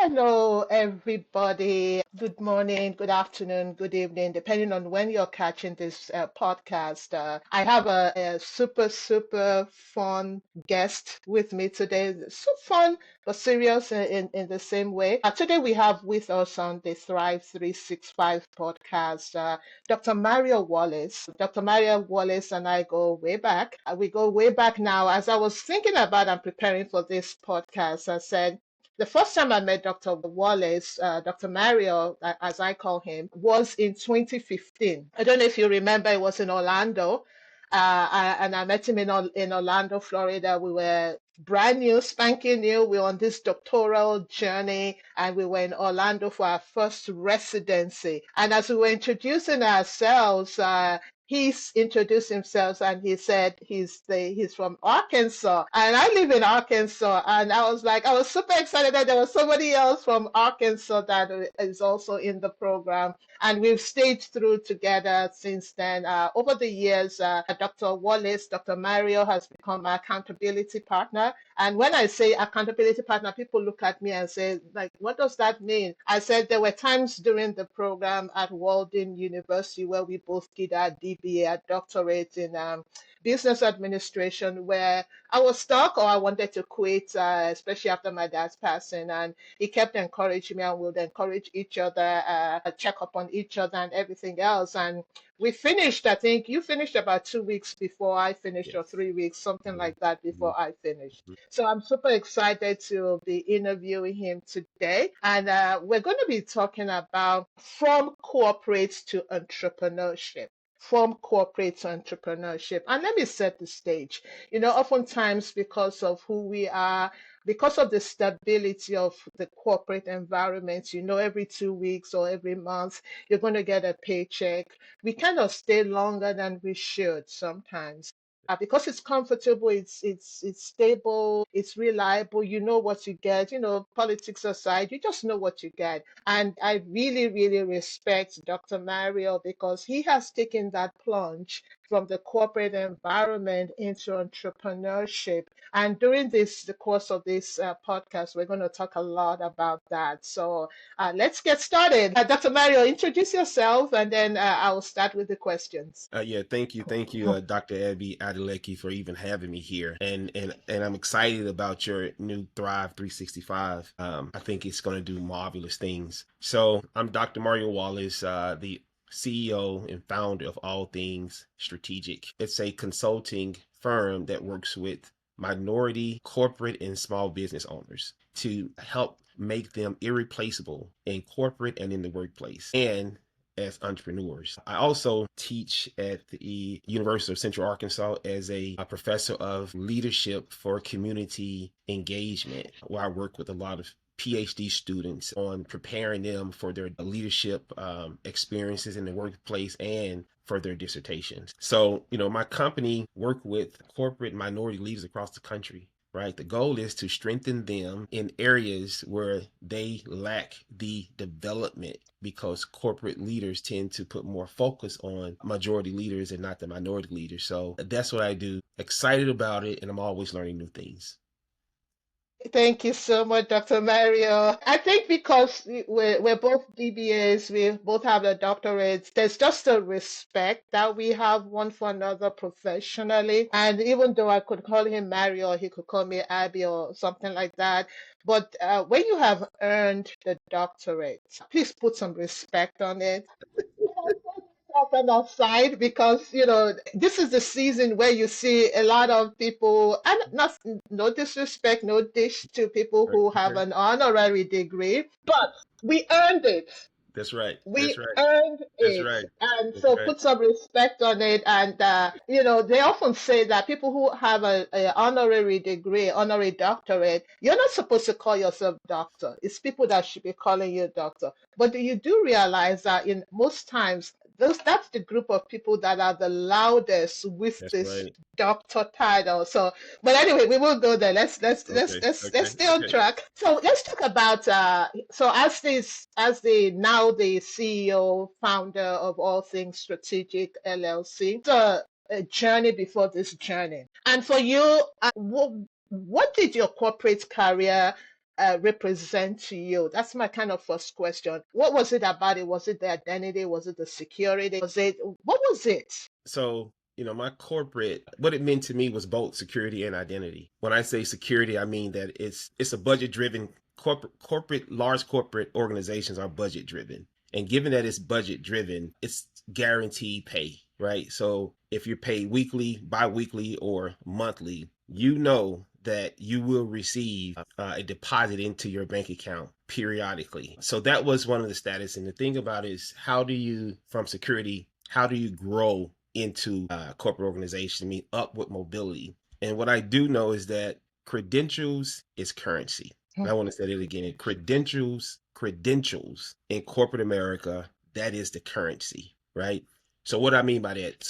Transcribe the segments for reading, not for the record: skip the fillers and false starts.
Hello, everybody. Good morning, good afternoon, good evening, depending on when you're catching this podcast. I have a super, super fun guest with me today. So fun, but serious in the same way. Today, we have with us on the Thrive 365 podcast Dr. Mario Wallace. Dr. Mario Wallace and I go way back. We go way back now. As I was thinking about and preparing for this podcast, I said, the first time I met Dr. Wallace, Dr. Mario, as I call him, was in 2015. I don't know if you remember, it was in Orlando. And I met him in Orlando, Florida. We were brand new, spanking new. We were on this doctoral journey, and we were in Orlando for our first residency. And as we were introducing ourselves, he's introduced himself and he said he's from Arkansas, and I live in Arkansas. And I was super excited that there was somebody else from Arkansas that is also in the program, and we've stayed through together since then. Over the years, Dr. Wallace, Dr. Mario has become my accountability partner. And when I say accountability partner, people look at me and say, like, what does that mean? I said there were times during the program at Walden University where we both did our DBA, our doctorate in business administration, where I was stuck or I wanted to quit, especially after my dad's passing. And he kept encouraging me, and we would encourage each other, check up on each other and everything else. And we finished, I think you finished about 2 weeks before I finished, or Yes. 3 weeks, something Mhm, like that, mhm, before I finished. mhm. So I'm super excited to be interviewing him today. And we're going to be talking about from corporate to entrepreneurship. From corporate to entrepreneurship. And let me set the stage. Oftentimes, because of who we are, because of the stability of the corporate environment, every 2 weeks or every month, you're going to get a paycheck. We kind of stay longer than we should sometimes. Because it's comfortable, it's stable, it's reliable. You know what you get. Politics aside, you just know what you get. And I really, really respect Dr. Mario because he has taken that plunge from the corporate environment into entrepreneurship. And during the course of this podcast, we're going to talk a lot about that. So let's get started. Dr. Mario, introduce yourself, and then I'll start with the questions. Yeah, thank you, Dr. Abi Adeleke, for even having me here, and I'm excited about your new Thrive 365. I think it's going to do marvelous things. So I'm Dr. Mario Wallace, the CEO and founder of All Things Strategic. It's a consulting firm that works with minority, corporate, and small business owners to help make them irreplaceable in corporate and in the workplace, and as entrepreneurs. I also teach at the University of Central Arkansas as a professor of leadership for community engagement, where I work with a lot of PhD students on preparing them for their leadership experiences in the workplace and for their dissertations. So, my company work with corporate minority leaders across the country, right? The goal is to strengthen them in areas where they lack the development, because corporate leaders tend to put more focus on majority leaders and not the minority leaders. So that's what I do. Excited about it, and I'm always learning new things. Thank you so much, Dr. Mario. I think because we're both DBAs, we both have a doctorate, there's just a respect that we have one for another professionally. And even though I could call him Mario, or he could call me Abby or something like that, but when you have earned the doctorate, please put some respect on it. On our side, because this is the season where you see a lot of people, and not, no disrespect, no dish to people Right. who have Okay. an honorary degree, but we earned it. That's right. That's We right. earned That's it. right. And That's so right. put some respect on it. And, they often say that people who have a honorary degree, honorary doctorate, you're not supposed to call yourself doctor. It's people that should be calling you doctor. But you do realize that in most times, that's the group of people that are the loudest with That's this right. doctor title. So, but anyway, we will go there. Okay. Let's Okay. stay on Okay. track. So let's talk about so as the now the CEO founder of All Things Strategic LLC. It's a journey before this journey. And for you, what did your corporate career represent to you? That's my kind of first question. What was it about it? Was it the identity? Was it the security? What was it? So, my corporate, what it meant to me was both security and identity. When I say security, I mean that it's a budget driven large corporate organizations are budget driven. And given that it's budget driven, it's guaranteed pay, right? So if you're paid weekly, bi-weekly, or monthly, you know that you will receive a deposit into your bank account periodically. So that was one of the status. And the thing about it is, from security, how do you grow into corporate organization? I mean, upward mobility. And what I do know is that credentials is currency. And I want to say it again. Credentials in corporate America, that is the currency, right? So what I mean by that,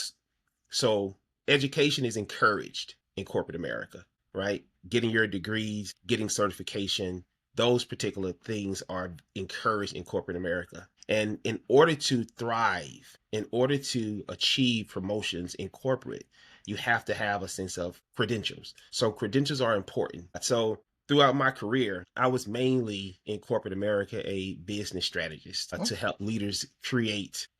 so education is encouraged in corporate America, right? Getting your degrees, getting certification, those particular things are encouraged in corporate America. And in order to thrive, in order to achieve promotions in corporate, you have to have a sense of credentials. So credentials are important. So throughout my career, I was mainly in corporate America a business strategist to help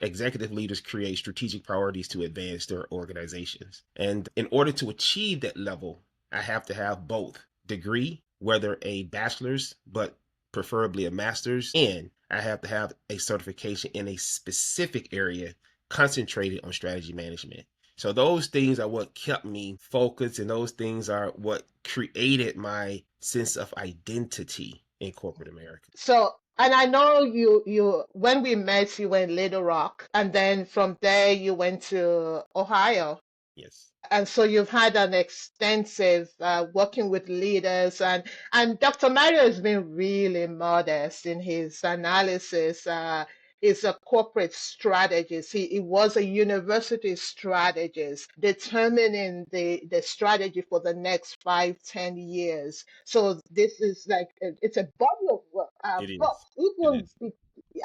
executive leaders create strategic priorities to advance their organizations. And in order to achieve that level, I have to have both degree, whether a bachelor's, but preferably a master's, and I have to have a certification in a specific area concentrated on strategy management. So those things are what kept me focused, and those things are what created my sense of identity in corporate America. So, and I know you when we met, you were in Little Rock, and then from there you went to Ohio. Yes. And so you've had an extensive working with leaders, and Dr. Mario has been really modest in his analysis. He's a corporate strategist. He was a university strategist, determining the strategy for the next 5, 10 years. So this is like it's a body of work. It But is. It even is.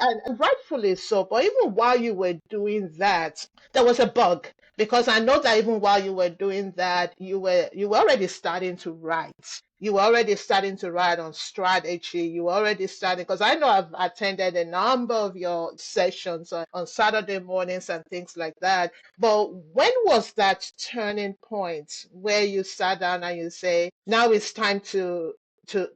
and rightfully so. But even while you were doing that, there was a bug, because I know that even while you were doing that, you were already starting to write. You were already starting to write on strategy. You were already starting, because I know I've attended a number of your sessions on Saturday mornings and things like that. But when was that turning point where you sat down and you say, now it's time to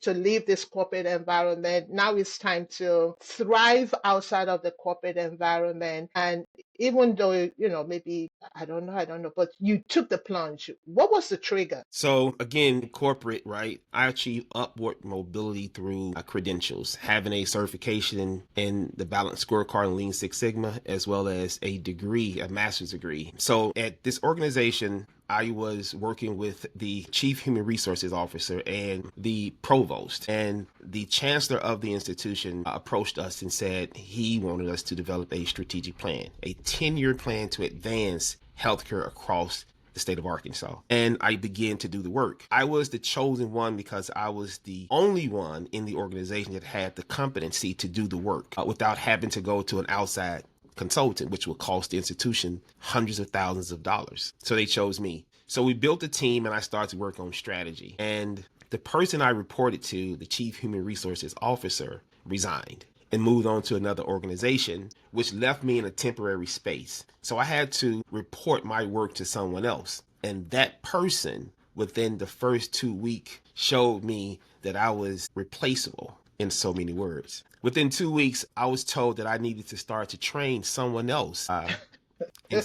leave this corporate environment. Now it's time to thrive outside of the corporate environment. And even though, maybe, I don't know, but you took the plunge. What was the trigger? So again, corporate, right? I achieved upward mobility through credentials, having a certification in the balanced scorecard and Lean Six Sigma, as well as a degree, a master's degree. So at this organization, I was working with the chief human resources officer and the provost, and the chancellor of the institution approached us and said he wanted us to develop a strategic plan, a 10-year plan to advance healthcare across the state of Arkansas. And I began to do the work. I was the chosen one because I was the only one in the organization that had the competency to do the work without having to go to an outside consultant, which would cost the institution hundreds of thousands of dollars. So they chose me. So we built a team and I started to work on strategy. And the person I reported to, the chief human resources officer, resigned and moved on to another organization, which left me in a temporary space. So I had to report my work to someone else. And that person, within the first 2 weeks, showed me that I was replaceable, in so many words. Within 2 weeks, I was told that I needed to start to train someone else and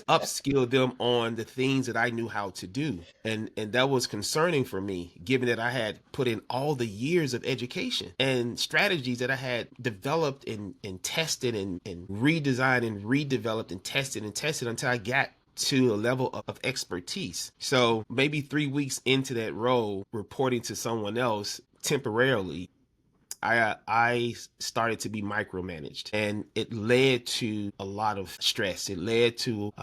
upskill them on the things that I knew how to do. And that was concerning for me, given that I had put in all the years of education and strategies that I had developed and tested and redesigned and redeveloped and tested until I got to a level of expertise. So maybe 3 weeks into that role, reporting to someone else temporarily, I started to be micromanaged, and it led to a lot of stress. It led to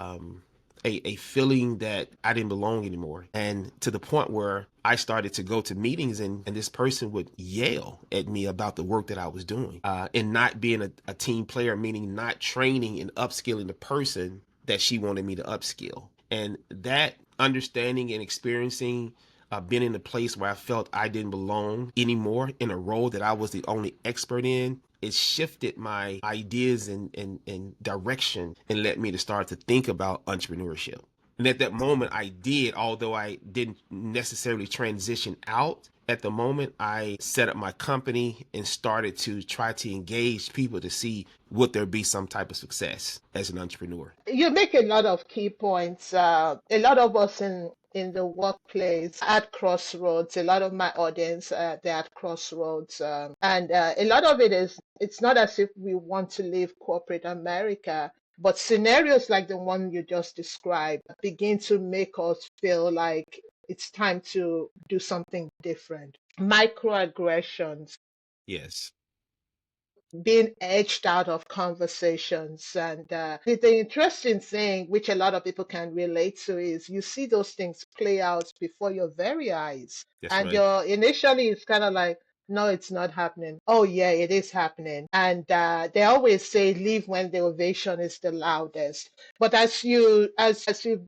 a feeling that I didn't belong anymore, and to the point where I started to go to meetings, and this person would yell at me about the work that I was doing, and not being a team player, meaning not training and upskilling the person that she wanted me to upskill. And that understanding and experiencing been in a place where I felt I didn't belong anymore in a role that I was the only expert in. It shifted my ideas and direction and led me to start to think about entrepreneurship. And at that moment, I did, although I didn't necessarily transition out. At the moment, I set up my company and started to try to engage people to see would there be some type of success as an entrepreneur. You make a lot of key points. A lot of us in the workplace at crossroads. A lot of my audience, they're at crossroads, and a lot of it is it's not as if we want to leave corporate America, but scenarios like the one you just described begin to make us feel like it's time to do something different. Microaggressions, Yes. being edged out of conversations. And the interesting thing, which a lot of people can relate to, is you see those things play out before your very eyes. That's And right. you're initially, it's kind of like, no, it's not happening. Oh, yeah, it is happening. And they always say, leave when the ovation is the loudest. But as you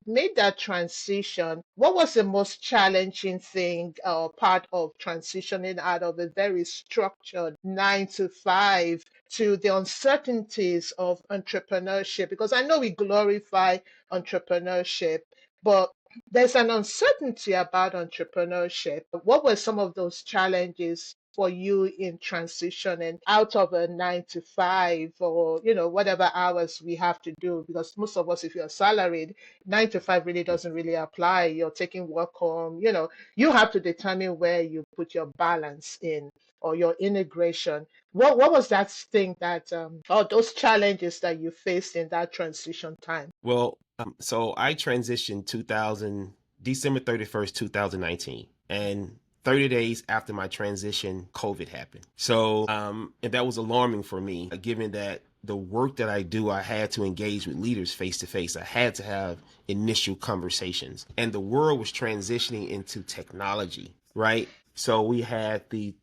made that transition, what was the most challenging thing or part of transitioning out of a very structured 9 to 5 to the uncertainties of entrepreneurship? Because I know we glorify entrepreneurship, but there's an uncertainty about entrepreneurship. What were some of those challenges for you in transitioning out of a 9 to 5, or whatever hours we have to do? Because most of us, if you're salaried, 9 to 5 really doesn't really apply. You're taking work home. You have to determine where you put your balance in, or your integration. What was that thing that or those challenges that you faced in that transition time? Well, so I transitioned 2000 December 31st, 2019, and 30 days after my transition, COVID happened. So, and that was alarming for me, given that the work that I do, I had to engage with leaders face to face. I had to have initial conversations, and the world was transitioning into technology, right? So we had the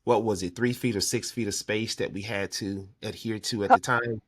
what was it, 3 feet or 6 feet of space that we had to adhere to at the time.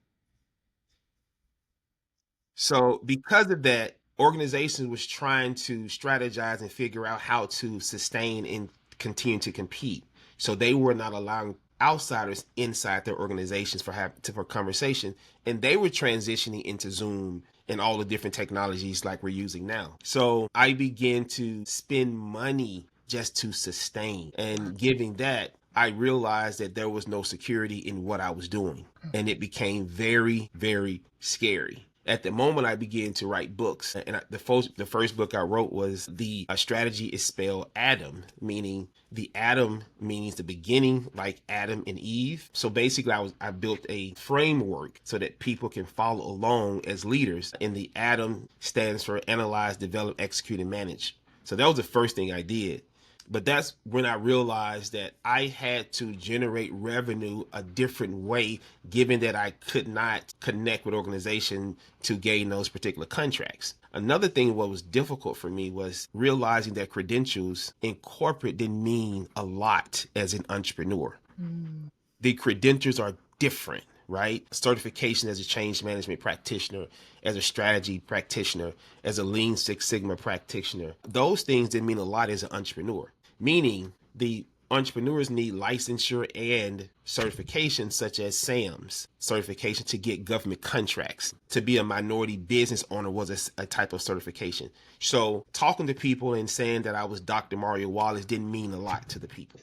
So because of that, organizations was trying to strategize and figure out how to sustain and continue to compete. So they were not allowing outsiders inside their organizations for conversation, and they were transitioning into Zoom and all the different technologies like we're using now. So I began to spend money just to sustain, and giving that, I realized that there was no security in what I was doing, and it became very, very scary. At the moment, I began to write books, and the first book I wrote was the strategy is spelled Adam, meaning the Adam means the beginning, like Adam and Eve. So basically, I built a framework so that people can follow along as leaders, and the Adam stands for analyze, develop, execute, and manage. So that was the first thing I did. But that's when I realized that I had to generate revenue a different way, given that I could not connect with organization to gain those particular contracts. Another thing what was difficult for me was realizing that credentials in corporate didn't mean a lot as an entrepreneur. Mm. The credentials are different, right? Certification as a change management practitioner, as a strategy practitioner, as a Lean Six Sigma practitioner. Those things didn't mean a lot as an entrepreneur, meaning the entrepreneurs need licensure and certification such as SAMS, certification to get government contracts. To be a minority business owner was a type of certification. So talking to people and saying that I was Dr. Mario Wallace didn't mean a lot to the people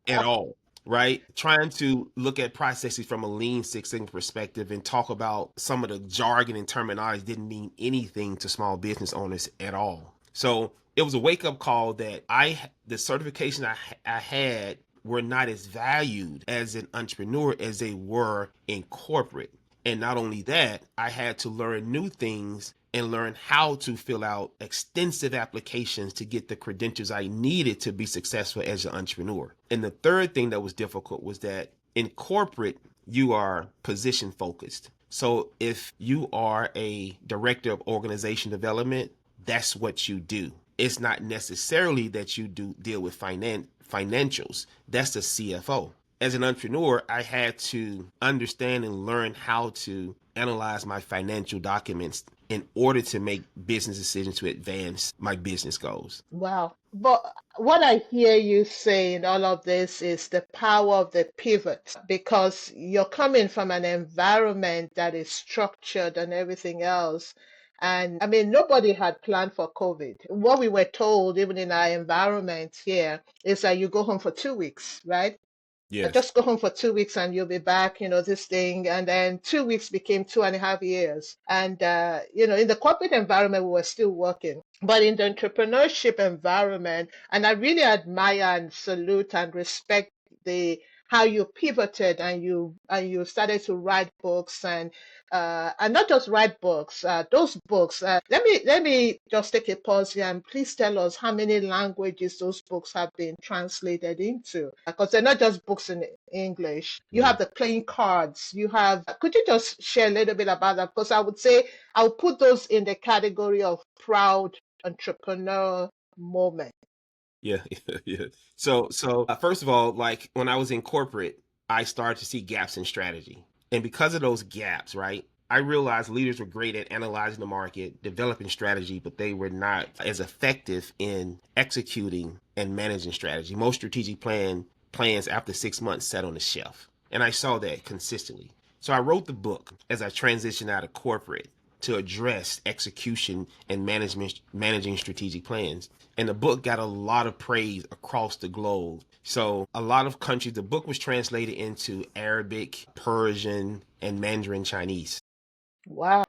at all, right? Trying to look at processes from a Lean Six Sigma perspective and talk about some of the jargon and terminology didn't mean anything to small business owners at all. So it was a wake up call that the certification I had were not as valued as an entrepreneur as they were in corporate. And not only that, I had to learn new things and learn how to fill out extensive applications to get the credentials I needed to be successful as an entrepreneur. And the third thing that was difficult was that in corporate, you are position focused. So if you are a director of organization development, that's what you do. It's not necessarily that you do deal with financials. That's the CFO. As an entrepreneur, I had to understand and learn how to analyze my financial documents in order to make business decisions to advance my business goals. Wow. But what I hear you say in all of this is the power of the pivot, because you're coming from an environment that is structured and everything else. And I mean, nobody had planned for COVID. What we were told, even in our environment here, is that you go home for 2 weeks, right? Yes. Just go home for 2 weeks and you'll be back, this thing. And then 2 weeks became 2.5 years. And, in the corporate environment, we were still working. But in the entrepreneurship environment, and I really admire and salute and respect the how you pivoted and you started to write books and not just write books. Those books. Let me just take a pause here and please tell us how many languages those books have been translated into, because they're not just books in English. You Mhm. have the playing cards. You have. Could you just share a little bit about that? Because I would say I'll put those in the category of proud entrepreneur moment. Yeah, yeah. So first of all, like when I was in corporate, I started to see gaps in strategy. And because of those gaps, right, I realized leaders were great at analyzing the market, developing strategy, but they were not as effective in executing and managing strategy. Most strategic plans after 6 months sat on the shelf. And I saw that consistently. So I wrote the book as I transitioned out of corporate to address execution and managing strategic plans. And the book got a lot of praise across the globe. So a lot of countries, the book was translated into Arabic, Persian, and Mandarin Chinese. Wow.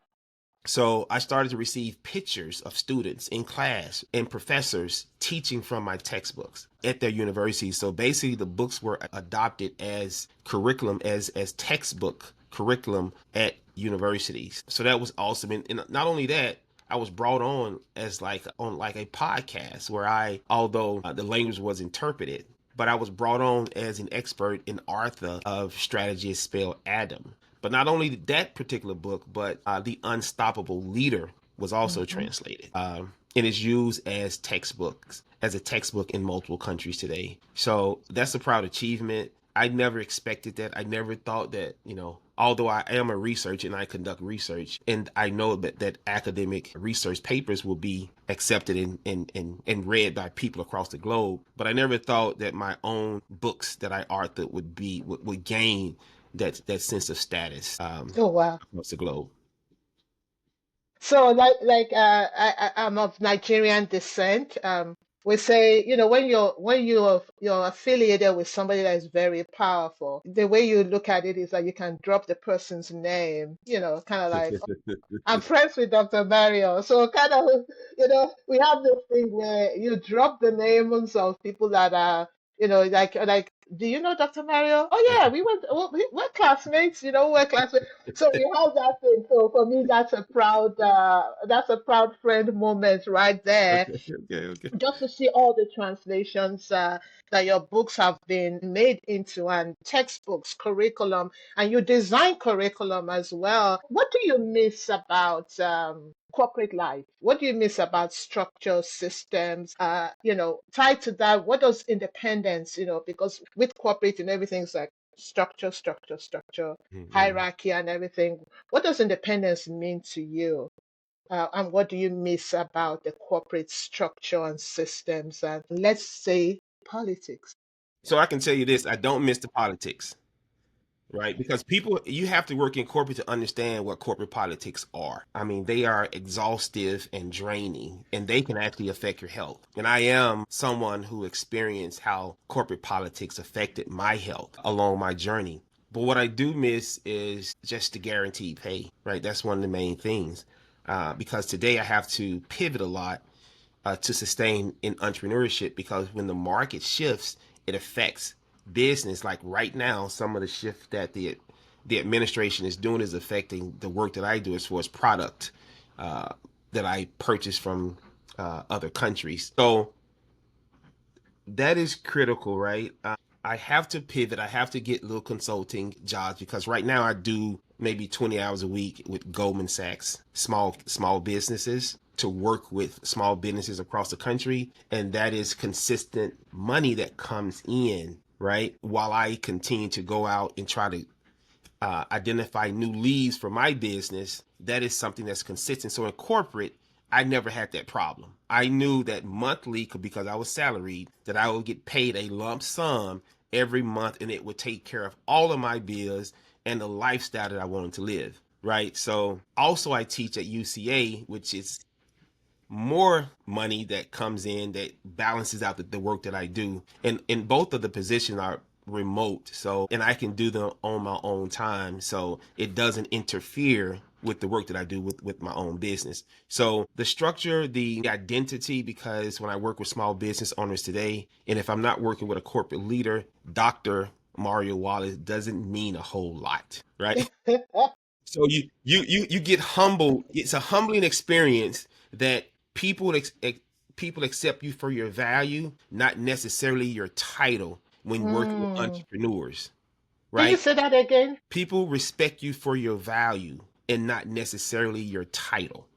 So I started to receive pictures of students in class and professors teaching from my textbooks at their universities. So basically the books were adopted as curriculum, as textbook curriculum at universities. So that was awesome. And not only that, I was brought on as like a podcast where although the language was interpreted, but I was brought on as an expert in Arthur of strategy is spelled Adam. But not only that particular book, but The Unstoppable Leader was also Mhm. translated. And is used as a textbook in multiple countries today. So that's a proud achievement. I never expected that. I never thought that, although I am a researcher and I conduct research, and I know that academic research papers will be accepted and read by people across the globe. But I never thought that my own books that I authored would gain that sense of status Oh wow. across the globe. So I'm of Nigerian descent. We say, when you're affiliated with somebody that is very powerful, the way you look at it is that you can drop the person's name, kind of like I'm friends with Dr. Mario. So kind of, we have this thing where you drop the names of people that are, like, do you know Dr. Mario? Oh yeah, we're classmates, we're classmates. So we have that thing. So for me, that's a proud friend moment right there, Okay, okay. just to see all the translations that your books have been made into, and textbooks, curriculum, and you design curriculum as well. What do you miss about corporate life? What do you miss about structure, systems? Tied to that, what does independence, because with corporate and everything's like structure, structure, structure, Mhm. hierarchy, and everything. What does independence mean to you? And what do you miss about the corporate structure and systems and, let's say, politics? So I can tell you this: I don't miss the politics, right? Because you have to work in corporate to understand what corporate politics are. I mean, they are exhaustive and draining, and they can actually affect your health. And I am someone who experienced how corporate politics affected my health along my journey. But what I do miss is just the guaranteed pay, right? That's one of the main things. Because today I have to pivot a lot to sustain in entrepreneurship, because when the market shifts, it affects business. Like right now, some of the shift that the administration is doing is affecting the work that I do as far as product uh, that I purchase from other countries. So that is critical, right? I have to pivot. I have to get little consulting jobs, because right now I do maybe 20 hours a week with Goldman Sachs, small businesses, to work with small businesses across the country, and that is consistent money that comes in, right? While I continue to go out and try to identify new leads for my business, that is something that's consistent. So in corporate, I never had that problem. I knew that monthly, because I was salaried, that I would get paid a lump sum every month, and it would take care of all of my bills and the lifestyle that I wanted to live. Right. So also I teach at UCA, which is more money that comes in that balances out the work that I do. And both of the positions are remote. So, and I can do them on my own time. So it doesn't interfere with the work that I do with my own business. So the structure, the identity, because when I work with small business owners today, and if I'm not working with a corporate leader, Dr. Mario Wallace doesn't mean a whole lot, right? So you get humbled. It's a humbling experience that people people accept you for your value, not necessarily your title when working with Mm. entrepreneurs, Can you right? say that again? People respect you for your value and not necessarily your title,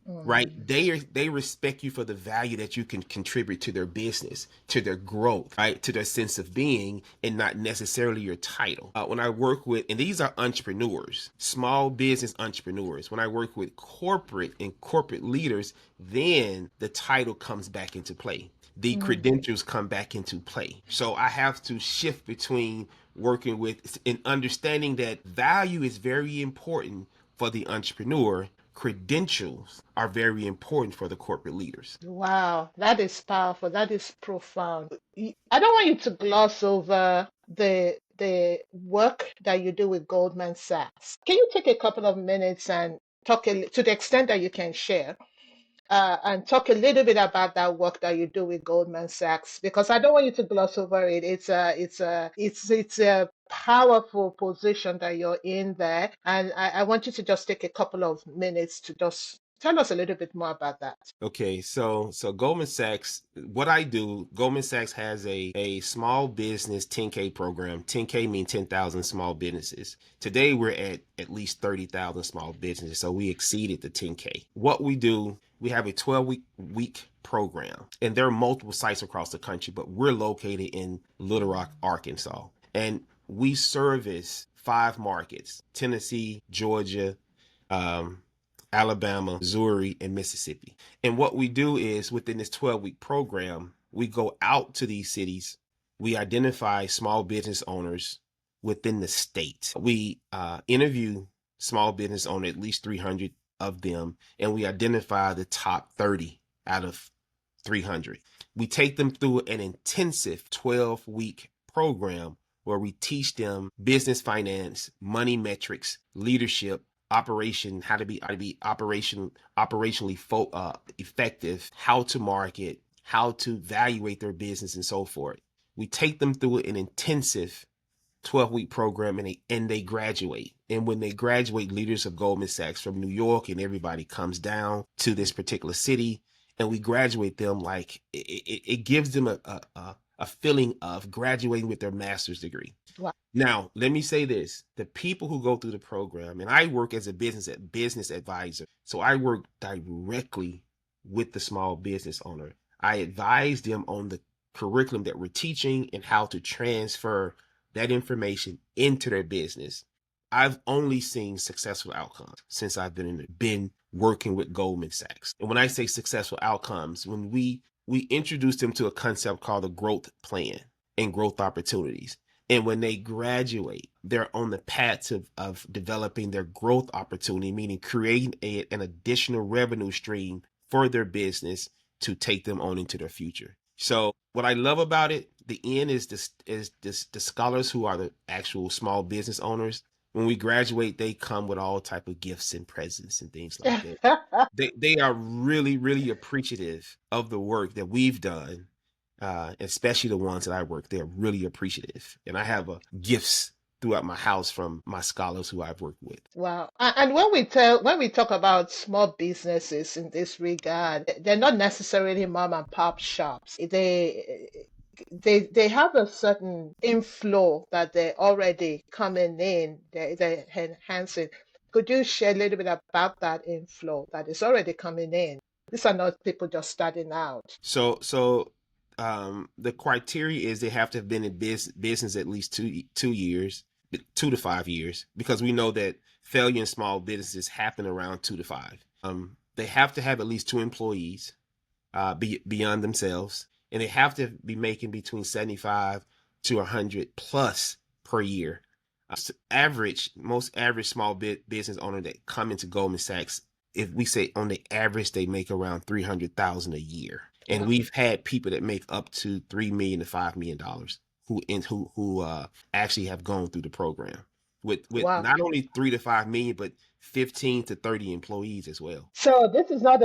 right? Mm. They respect you for the value that you can contribute to their business, to their growth, right, to their sense of being, and not necessarily your title. When I work with, and these are entrepreneurs, small business entrepreneurs. When I work with corporate and corporate leaders, then the title comes back into play. The Mm. credentials come back into play. So I have to shift between working with and understanding that value is very important for the entrepreneur. Credentials are very important for the corporate leaders. Wow, that is powerful. That is profound. I don't want you to gloss over the work that you do with Goldman Sachs. Can you take a couple of minutes and talk to the extent that you can share, and talk a little bit about that work that you do with Goldman Sachs? Because I don't want you to gloss over it. It's a powerful position that you're in there, and I want you to just take a couple of minutes to just tell us a little bit more about that. Okay, so Goldman Sachs, what I do, Goldman Sachs has a small business 10K program. 10K means 10,000 small businesses. Today we're at least 30,000 small businesses, so we exceeded the 10K. What we do, we have a 12-week program, and there are multiple sites across the country, but we're located in Little Rock, Arkansas, and we service 5 markets: Tennessee, Georgia, um, Alabama, Missouri, and Mississippi. And what we do is within this 12-week program, we go out to these cities, we identify small business owners within the state. We interview small business owners, at least 300 of them, and we identify the top 30 out of 300. We take them through an intensive 12-week program where we teach them business finance, money metrics, leadership, operation, how to be operationally effective, how to market, how to evaluate their business, and so forth. We take them through an intensive 12-week program, and they graduate. And when they graduate, leaders of Goldman Sachs from New York and everybody comes down to this particular city, and we graduate them like it gives them a feeling of graduating with their master's degree. Wow. Now, let me say this. The people who go through the program, and I work as a business advisor, so I work directly with the small business owner. I advise them on the curriculum that we're teaching and how to transfer that information into their business. I've only seen successful outcomes since I've been working with Goldman Sachs. And when I say successful outcomes, when we introduce them to a concept called the growth plan and growth opportunities. And when they graduate, they're on the path of developing their growth opportunity, meaning creating an additional revenue stream for their business to take them on into their future. So what I love about it, the end is the scholars who are the actual small business owners. When we graduate, they come with all type of gifts and presents and things like that. They are really, really appreciative of the work that we've done, especially the ones that I work. They're really appreciative, and I have gifts throughout my house from my scholars who I've worked with. Wow. And when we talk about small businesses in this regard, they're not necessarily mom and pop shops. They have a certain inflow that they're already coming in, they're enhancing. Could you share a little bit about that inflow that is already coming in? These are not people just starting out. So the criteria is they have to have been in business at least two years. 2 to 5 years, because we know that failure in small businesses happen around 2 to 5. They have to have at least 2 employees beyond themselves, and they have to be making between 75 to 100 plus per year. Most average small business owner that come into Goldman Sachs, if we say on the average, they make around 300,000 a year, and Wow. we've had people that make up to $3 million to $5 million who actually have gone through the program with Wow. not only 3 to 5 million, but 15 to 30 employees as well. So this is not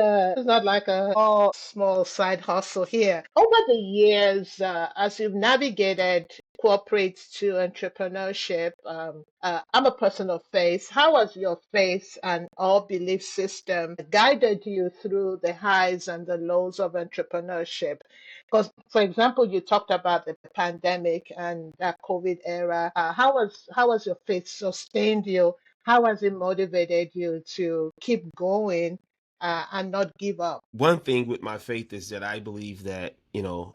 like a small side hustle here. Over the years, as you've navigated corporate to entrepreneurship, I'm a person of faith. How has your faith and all belief system guided you through the highs and the lows of entrepreneurship? Because, for example, you talked about the pandemic and that COVID era. How has your faith sustained you? How has it motivated you to keep going and not give up? One thing with my faith is that I believe that,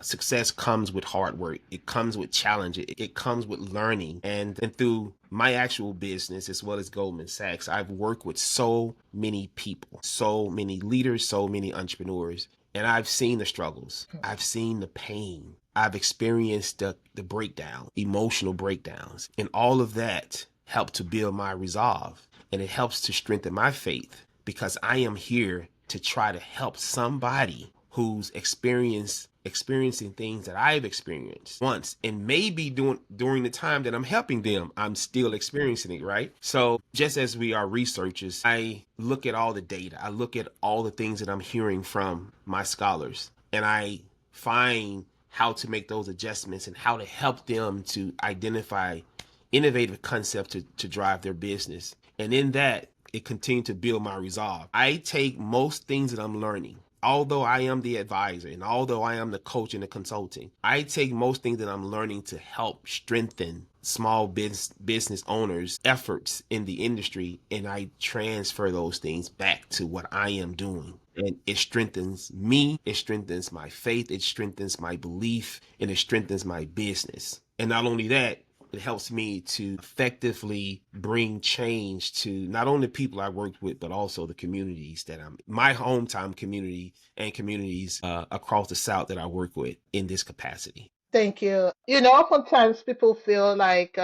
success comes with hard work. It comes with challenge. It comes with learning. And through my actual business, as well as Goldman Sachs, I've worked with so many people, so many leaders, so many entrepreneurs. And I've seen the struggles. I've seen the pain. I've experienced the breakdown, emotional breakdowns. And all of that helped to build my resolve. And it helps to strengthen my faith, because I am here to try to help somebody who's experiencing things that I've experienced once, and maybe during the time that I'm helping them, I'm still experiencing it, right? So just as we are researchers, I look at all the data, I look at all the things that I'm hearing from my scholars, and I find how to make those adjustments and how to help them to identify innovative concepts to drive their business. And in that, it continued to build my resolve. I take most things that I'm learning, although I am the advisor and although I am the coach and the consulting, I take most things that I'm learning to help strengthen small business owners' efforts in the industry, and I transfer those things back to what I am doing. And it strengthens me, it strengthens my faith, it strengthens my belief, and it strengthens my business. And not only that, it helps me to effectively bring change to not only people I worked with, but also the communities that my hometown community and communities across the South that I work with in this capacity. Thank you. Oftentimes people feel like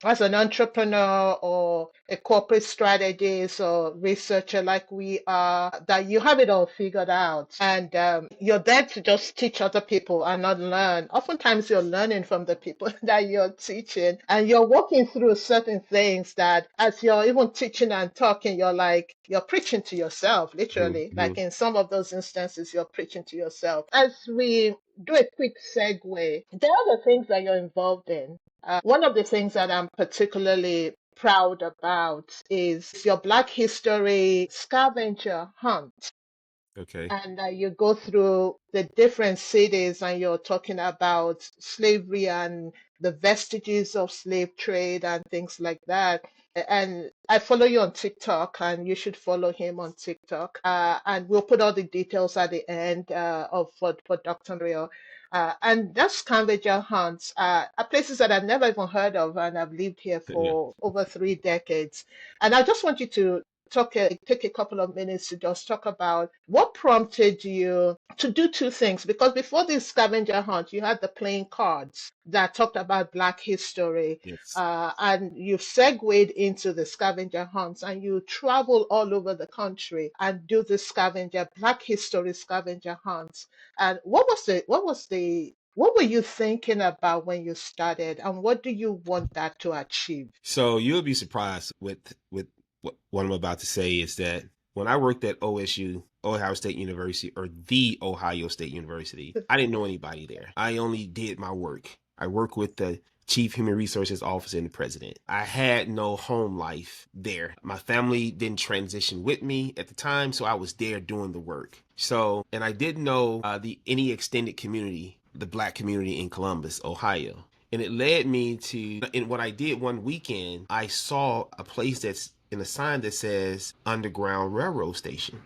as an entrepreneur or a corporate strategist or researcher like we are, that you have it all figured out and you're there to just teach other people and not learn. Oftentimes you're learning from the people that you're teaching and you're working through certain things that as you're even teaching and talking, you're preaching to yourself, literally. Mm-hmm. Like in some of those instances, you're preaching to yourself. As we do a quick segue, there are the things that you're involved in. One of the things that I'm particularly proud about is your Black History scavenger hunt. Okay. And you go through the different cities and you're talking about slavery and the vestiges of slave trade and things like that. And I follow you on TikTok, and you should follow him on TikTok. And we'll put all the details at the end of for Dr. Real. And that's scavenger hunts are places that I've never even heard of, and I've lived here Yeah. for over 3 decades. And I just want you to take a couple of minutes to just talk about what prompted you to do two things. Because before this scavenger hunt, you had the playing cards that talked about Black history, Yes. and you've segued into the scavenger hunts, and you travel all over the country and do the Black history scavenger hunts. And what were you thinking about when you started, and what do you want that to achieve? So you'll be surprised with what I'm about to say is that when I worked at OSU, Ohio State University, or the Ohio State University, I didn't know anybody there. I only did my work. I worked with the Chief Human Resources Officer and the President. I had no home life there. My family didn't transition with me at the time, so I was there doing the work. So, and I didn't know any extended community, the Black community in Columbus, Ohio. And it led me to, in what I did one weekend, I saw a place that's in a sign that says Underground Railroad Station.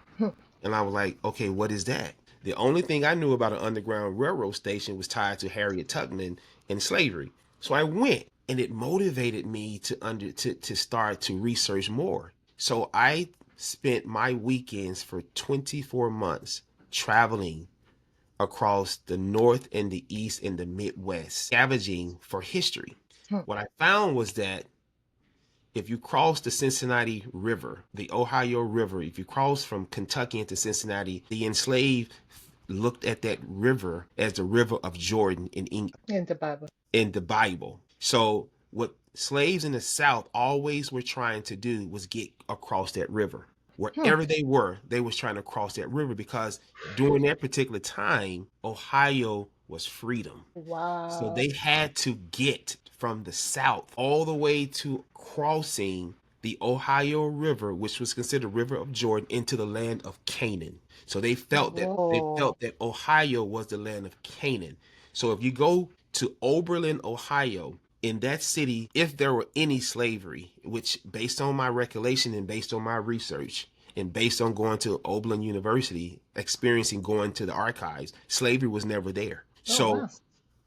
And I was like, okay, what is that? The only thing I knew about an Underground Railroad Station was tied to Harriet Tubman and slavery. So I went. and it motivated me to start to research more. So I spent my weekends for 24 months traveling across the North and the East and the Midwest, scavenging for history. Hmm. What I found was that if you cross the Cincinnati River, the Ohio River, if you cross from Kentucky into Cincinnati, the enslaved looked at that river as the river of Jordan In the Bible. in the Bible. So what slaves in the South always were trying to do was get across that river. Hmm. Wherever they was trying to cross that river because during that particular time, Ohio was freedom. So Wow. they had to get from the south all the way to crossing the Ohio River, which was considered River of Jordan, into the land of Canaan. So they Whoa. felt that Ohio was the land of Canaan. So if you go to Oberlin, Ohio, in that city, if there were any slavery, which based on my recollection and based on my research, and based on going to Oberlin University, experiencing going to the archives, slavery was never there. Oh, wow.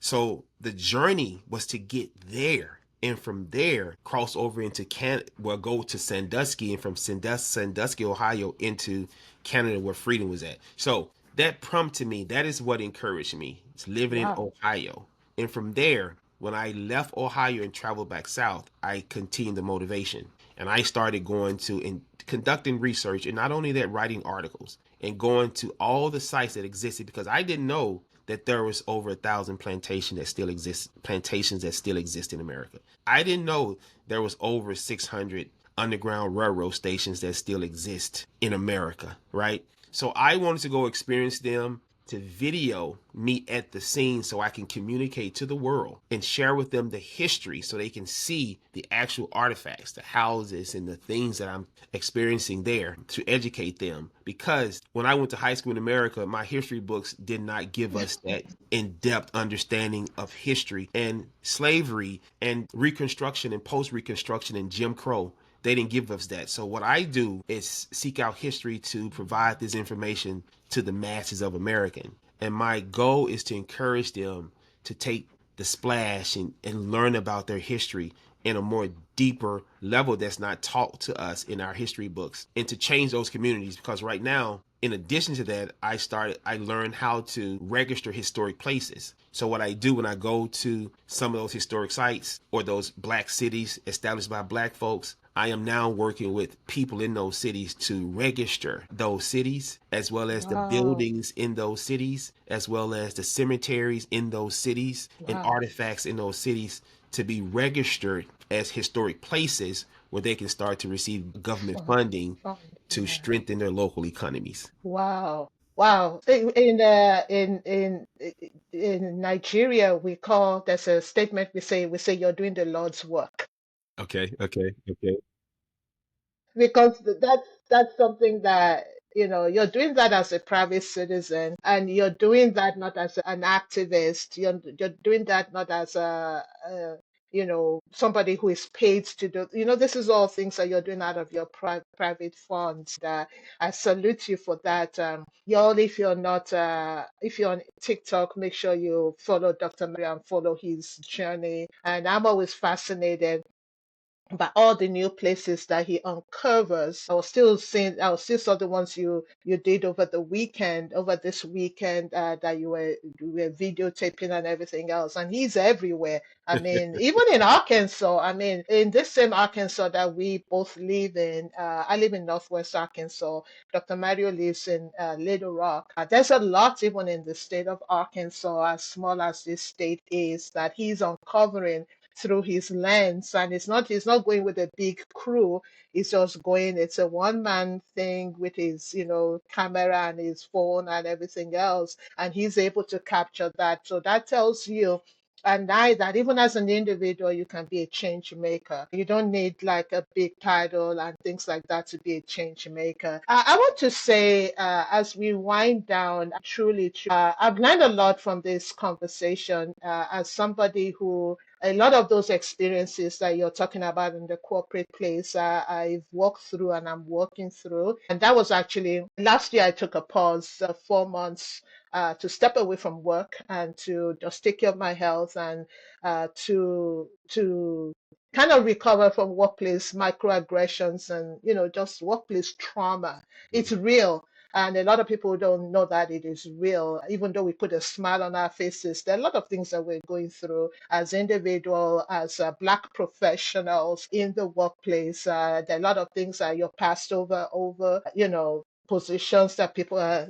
So the journey was to get there. And from there, cross over into Canada, well, go to Sandusky, and from Sandusky, Ohio, into Canada, where freedom was at. So that prompted me. That is what encouraged me. It's living in Wow. Ohio. And from there, when I left Ohio and traveled back south, I continued the motivation. And I started going to and conducting research, and not only that, writing articles and going to all the sites that existed because I didn't know that there was over 1,000 plantations that still exist in America. I didn't know there was over 600 underground railroad stations that still exist in America, right? So I wanted to go experience them, to video me at the scene so I can communicate to the world and share with them the history so they can see the actual artifacts, the houses, and the things that I'm experiencing there to educate them. Because when I went to high school in America, my history books did not give us that in depth understanding of history and slavery and Reconstruction and post Reconstruction and Jim Crow. They didn't give us that. So what I do is seek out history to provide this information to the masses of American. And my goal is to encourage them to take the splash and learn about their history in a more deeper level that's not taught to us in our history books, and to change those communities. Because right now, in addition to that, I learned how to register historic places. So what I do when I go to some of those historic sites or those black cities established by black folks, I am now working with people in those cities to register those cities, as well as the Wow. buildings in those cities, as well as the cemeteries in those cities and Wow. artifacts in those cities to be registered as historic places where they can start to receive government Fun. funding Fun. to Yeah. strengthen their local economies. Wow. Wow. In Nigeria, we call there's a statement we say you're doing the Lord's work. Okay, okay, okay. Because that's something that you're doing that as a private citizen, and you're doing that not as an activist. You're doing that not as somebody who is paid to do. This is all things that you're doing out of your private funds, and I salute you for that. Y'all, if you're on TikTok, make sure you follow Dr. Mario and follow his journey. And I'm always fascinated by all the new places that he uncovers. I was still saw the ones you did over this weekend, that you were videotaping and everything else. And he's everywhere. I mean, even in Arkansas, I mean, in this same Arkansas that we both live in, I live in Northwest Arkansas. Dr. Mario lives in Little Rock. There's a lot even in the state of Arkansas, as small as this state is, that he's uncovering through his lens. And he's not going with a big crew. It's a one man thing with his camera and his phone and everything else, and he's able to capture that. So that tells you and I that even as an individual, you can be a change maker. You don't need like a big title and things like that to be a change maker. I want to say, as we wind down, truly, I've learned a lot from this conversation, as somebody who a lot of those experiences that you're talking about in the corporate place, I've walked through and I'm working through. And that was actually last year. I took a pause, 4 months, to step away from work and to just take care of my health and to kind of recover from workplace microaggressions and just workplace trauma. It's real. And a lot of people don't know that it is real. Even though we put a smile on our faces, there are a lot of things that we're going through as individual, as Black professionals in the workplace. There are a lot of things that you're passed over, positions that people are,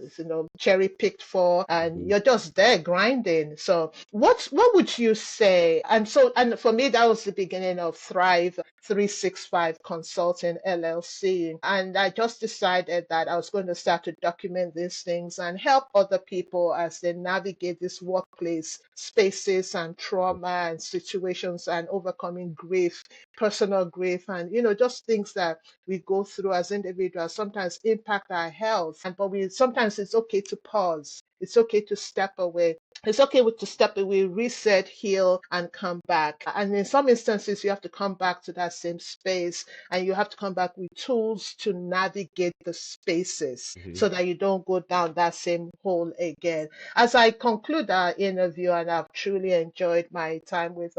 cherry picked for, and Mhm. you're just there grinding. So what would you say? And for me, that was the beginning of Thrive 365 Consulting LLC. And I just decided that I was going to start to document these things and help other people as they navigate these workplace spaces and trauma and situations and overcoming grief, personal grief, and just things that we go through as individuals sometimes impact our health. And but we sometimes it's okay to pause. It's okay to step away. It's okay to step away, reset, heal, and come back. And in some instances, you have to come back to that same space and you have to come back with tools to navigate the spaces Mhm. so that you don't go down that same hole again. As I conclude our interview, and I've truly enjoyed my time with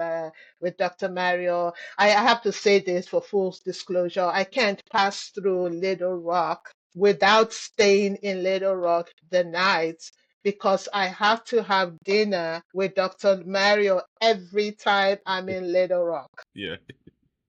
Dr. Mario, I have to say this for full disclosure. I can't pass through Little Rock without staying in Little Rock the night because I have to have dinner with Dr. Mario every time I'm in Little Rock. Yeah.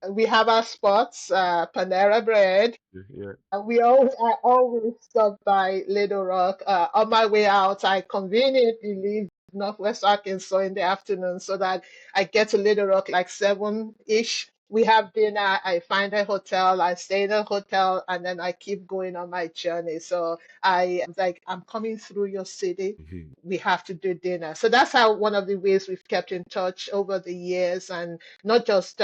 We have our spots, Panera Bread. Yeah. I always stop by Little Rock. On my way out, I conveniently leave Northwest Arkansas in the afternoon so that I get to Little Rock like 7-ish. We have dinner. I find a hotel. I stay in a hotel, and then I keep going on my journey. So I was like, I'm coming through your city. Mhm. We have to do dinner. So that's how one of the ways we've kept in touch over the years, and not just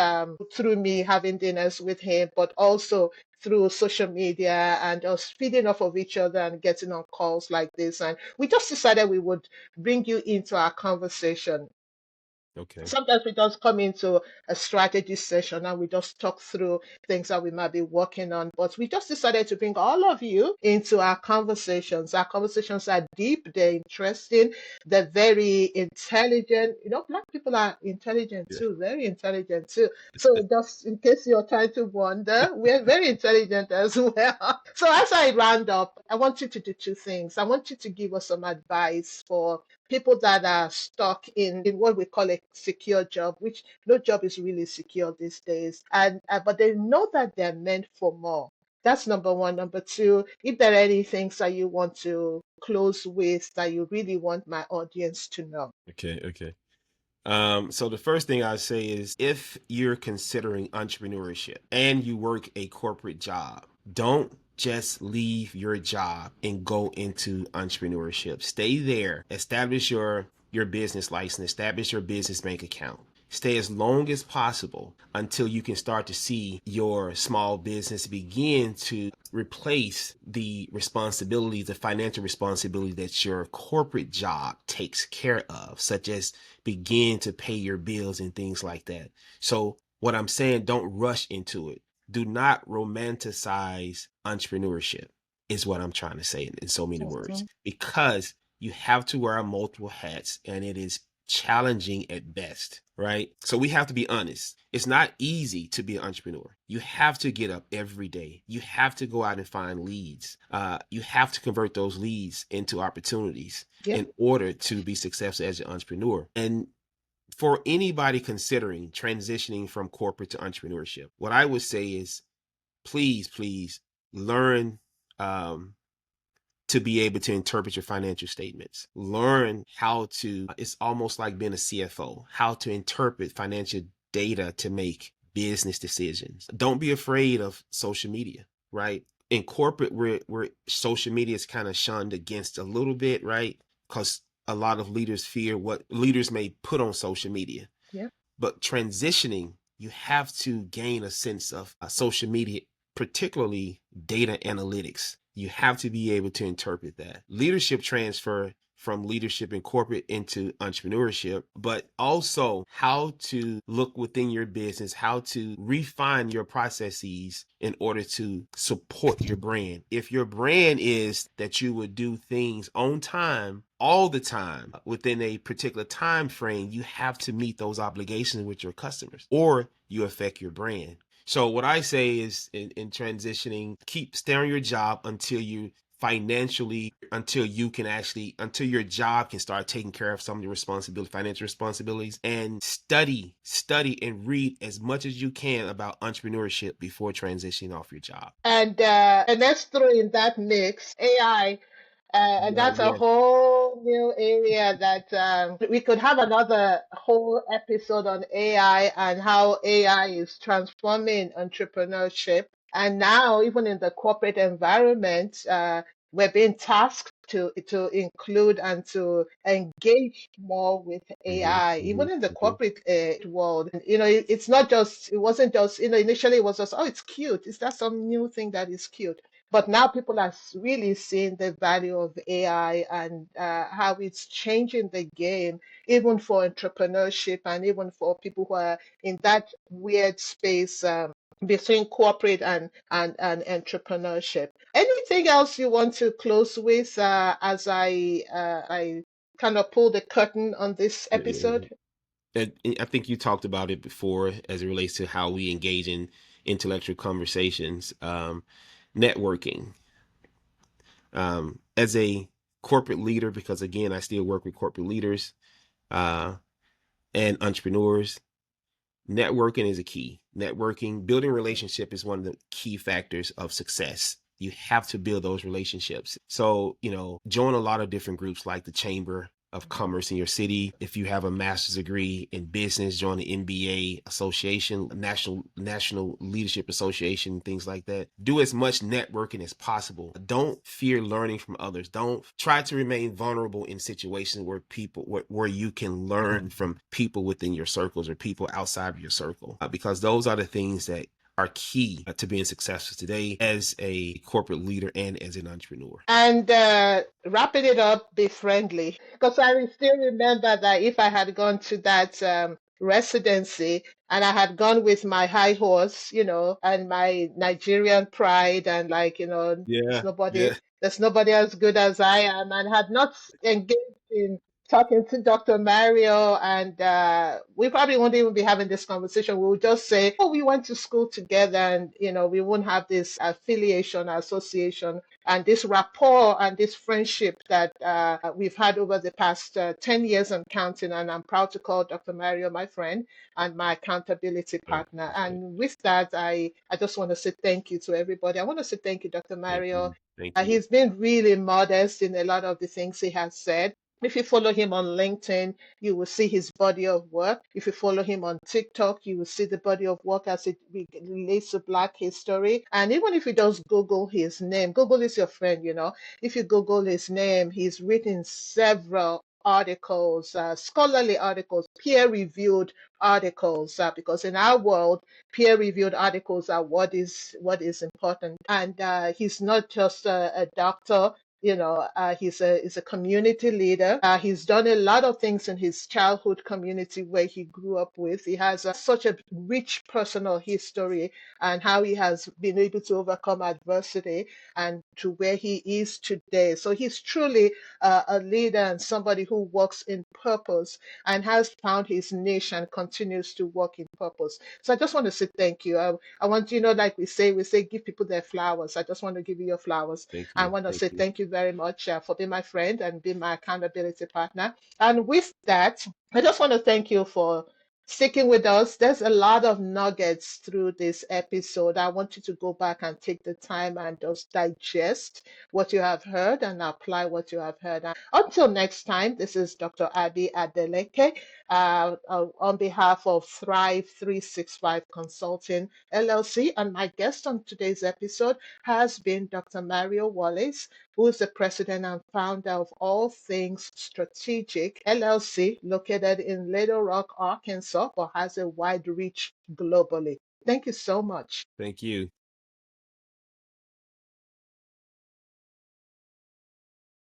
through me having dinners with him, but also through social media and just feeding off of each other and getting on calls like this. And we just decided we would bring you into our conversation. Okay. Sometimes we just come into a strategy session and we just talk through things that we might be working on. But we just decided to bring all of you into our conversations. Our conversations are deep, they're interesting, they're very intelligent. Black people are intelligent Yeah. too, very intelligent too. So just in case you're trying to wonder, we're very intelligent as well. So as I round up, I want you to do two things. I want you to give us some advice for people that are stuck in what we call a secure job, which no job is really secure these days, and but they know that they're meant for more. That's number one. Number two, if there are any things that you want to close with that you really want my audience to know. Okay. Okay. So the first thing I say is if you're considering entrepreneurship and you work a corporate job, don't just leave your job and go into entrepreneurship. Stay there, establish your business license, establish your business bank account. Stay as long as possible until you can start to see your small business begin to replace the responsibilities, the financial responsibility that your corporate job takes care of, such as begin to pay your bills and things like that. So, what I'm saying, don't rush into it. Do not romanticize entrepreneurship, is what I'm trying to say in so many words, Mhm. because you have to wear multiple hats and it is challenging at best, right? So we have to be honest. It's not easy to be an entrepreneur. You have to get up every day. You have to go out and find leads. You have to convert those leads into opportunities Yeah. in order to be successful as an entrepreneur. And for anybody considering transitioning from corporate to entrepreneurship, what I would say is please, please learn um, to be able to interpret your financial statements. Learn how to, it's almost like being a CFO, how to interpret financial data to make business decisions. Don't be afraid of social media, right? In corporate, where social media is kind of shunned against a little bit, right? Because a lot of leaders fear what leaders may put on social media. Yeah. But transitioning, you have to gain a sense of social media, particularly data analytics. You have to be able to interpret that. Leadership transfer from leadership in corporate into entrepreneurship, but also how to look within your business, how to refine your processes in order to support your brand. If your brand is that you would do things on time all the time within a particular time frame, you have to meet those obligations with your customers or you affect your brand. So what I say is in transitioning, keep stay on your job until you financially, until you can actually, until your job can start taking care of some of your responsibility, financial responsibilities, and study and read as much as you can about entrepreneurship before transitioning off your job. And let's throw in that mix AI. And Yeah, that's a yes. whole new area that we could have another whole episode on AI and how AI is transforming entrepreneurship. And now, even in the corporate environment, we're being tasked to include and to engage more with Mm-hmm, AI, mm-hmm, even in the mm-hmm. corporate world. And, it's not just, it wasn't just, initially it was just, oh, it's cute. Is that some new thing that is cute? But now people are really seeing the value of AI and how it's changing the game, even for entrepreneurship and even for people who are in that weird space between corporate and entrepreneurship. Anything else you want to close with as I kind of pull the curtain on this Yeah. episode? And I think you talked about it before as it relates to how we engage in intellectual conversations. Networking as a corporate leader, because again, I still work with corporate leaders uh, and entrepreneurs. Networking is a key. Networking, building relationship is one of the key factors of success. You have to build those relationships. So, join a lot of different groups like the Chamber of Commerce in your city. If you have a master's degree in business, join the NBA Association, National Leadership Association, things like that. Do as much networking as possible. Don't fear learning from others. Don't try to remain vulnerable in situations where you can learn from people within your circles or people outside of your circle, because those are the things that are key to being successful today as a corporate leader and as an entrepreneur. And wrapping it up, be friendly. Because I still remember that if I had gone to that residency and I had gone with my high horse, and my Nigerian pride, and like, Yeah, yeah. there's nobody as good as I am, and had not engaged in talking to Dr. Mario, and we probably won't even be having this conversation. We would just say, oh, we went to school together, and we won't have this affiliation, association, and this rapport and this friendship that we've had over the past 10 years and counting. And I'm proud to call Dr. Mario my friend and my accountability partner. And with that, I just want to say thank you to everybody. I want to say thank you, Dr. Thank Mario. you. Thank you. He's been really modest in a lot of the things he has said. If you follow him on LinkedIn, you will see his body of work. If you follow him on TikTok, you will see the body of work as it relates to Black history. And even if you just Google his name, Google is your friend. If you Google his name, he's written several articles, scholarly articles, peer-reviewed articles, because in our world, peer-reviewed articles are what is important. And he's not just a doctor. He's a community leader. He's done a lot of things in his childhood community where he grew up with. He has such a rich personal history and how he has been able to overcome adversity and to where he is today. So he's truly a leader and somebody who works in purpose and has found his niche and continues to work in purpose. So I just want to say thank you. I want, like we say, give people their flowers. I just want to give you your flowers. Thank I you. want to Thank say you. thank you very much for being my friend and being my accountability partner. And with that, I just want to thank you for sticking with us. There's a lot of nuggets through this episode. I want you to go back and take the time and just digest what you have heard and apply what you have heard. And until next time, this is Dr. Abi Adeleke on behalf of Thrive 365 Consulting LLC. And my guest on today's episode has been Dr. Mario Wallace, who is the president and founder of All Things Strategic LLC, located in Little Rock, Arkansas, but has a wide reach globally. Thank you so much. Thank you.